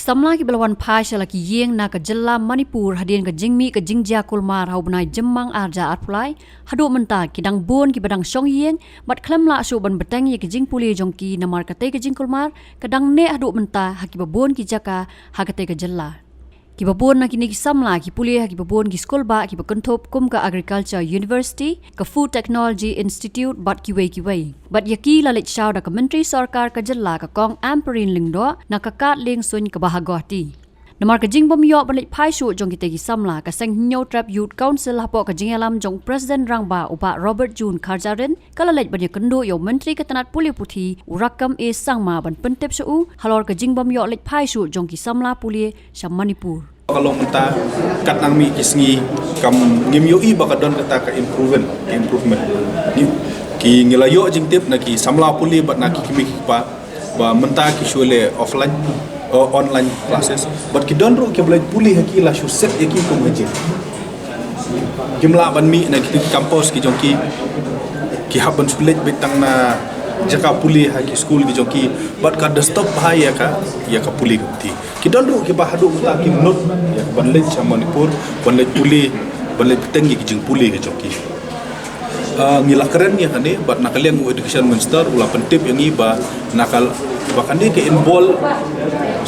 samla ki belawan phasha la ki yeng na ka jilla Manipur hadien ka jingmi ka jingjia kulmar hau benai jemmang arja atplai hadu menta ki dang bon ki badang song yeng mat klem la su ban betang ye ki jing puli jongki namar ka te ka jing kulmar kadang ne hadu menta haki babon ki jaka hakate ka jilla ki babon na kini ki samla ki puli haki babon ki skol ba ki bakuntop kum ka agriculture university ka food technology institute bat ki wei bat yaki la lech shaw da ka menteri sarkar ka jilla ka kong amperin lingdo na ka kat ling sun ka bahagoti namar ka jing bom yo ban lech phai shu jong ki te ki samla ka sang nyo trap youth council hapo ka jing alam jong president rangba upa robert june kharjarin kala lech ban yakendo yo menteri ka tanat puli puthi urakam e sangma ban pentep shu halor ka jing bom yo lech phai shu jong ki samla puli sa Manipur kalau menta kat nang mi kisngi kam ngim yo I bakadon kata ka improvement ni ki ngelayo jing tip na ki samla puli bat na ki kimi pa ba menta ki shule offline or online classes but ki don ro ki blaj puli hakila shu set ki ko maji kimla ban mi na ki campus ki jongki ki haban shule betang na jaka puli haki school ki jongki but ka the stop bahaya ka ya ka puli ti ki don ro ki ba hadu ta ki not ya ban lej sa Manipur ban lej puli ban lej tengi ki jing puli ki jongki ngila keren ya kane but nakalian education minister ula pentip yang iba nakal bahkan dia ke involve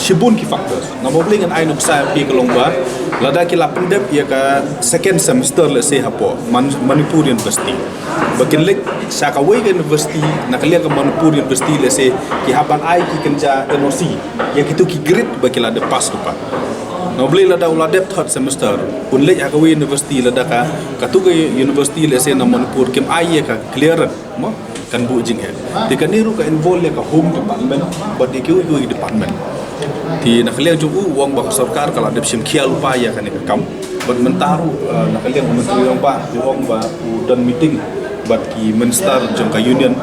shibun ki factors na mo bling an ainu sa pi kalongba lada ki la pendep ya ka second semester le se hapo Manipur University bakin lek sa ka wei university nakalian ka Manipur University le se ki haban ai ki kenja NOC ya kitu ki grade bakila de pass lupa no beli lada uladep third semester pun lek ka wei university lada ka katu ke university le se na Manipur kim ai ka clear mo kan bu jing ti kan niru ka involve ka home department but di ku department ti nakalian jugu wong ba sarkar kala dep sim khia lupa ya kan ka kam but mentaru nakalian menteri yang ba wong ba dan meeting but ki minister jong ka union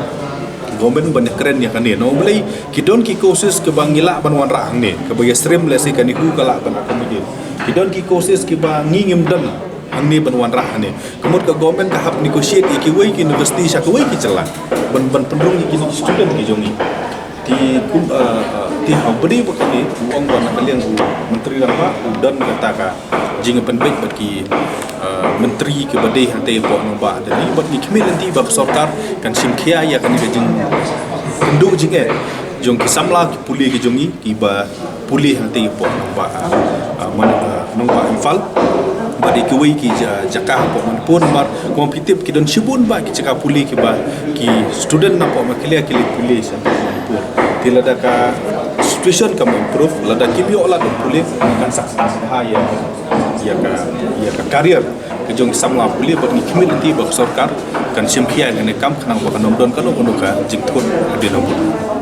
government banyak keren ya kan ni no beli ki don ki kosis ke bangila ban wan rang ni ke bagi stream le se kan ku kala ban akomodin ki don ki kosis ke ba ngingim dan ang ni ban wan rang ni kemud ke government ka hap negotiate ki wei ki university sha ke wei ki celah ban pendrung ki student ki jongi ti ha beri bakani uang ban kalian menteri rangba dan kata ka jing penbek bagi menteri ke badai hantai pok nombak dan ni bagi kami nanti bab sarkar kan simkhia ya kan ke jing kendu jing jong ki samla ki puli ki jongi ki ba puli hantai pok nombak nombak infal badi ki wei ki jakah pok Manipur mar kompetitif ki don shibun ba ki cakap puli ki ba ki student na pok makilia ki puli sa Manipur tilada ka situation kam improve lada ki bio la don puli kan success bahaya ya ka career ke jong samla puli bot ni kimi nanti ba sarkar kan simkhia ne kam khanang ba kanom don kanu ka jingkut ade nomor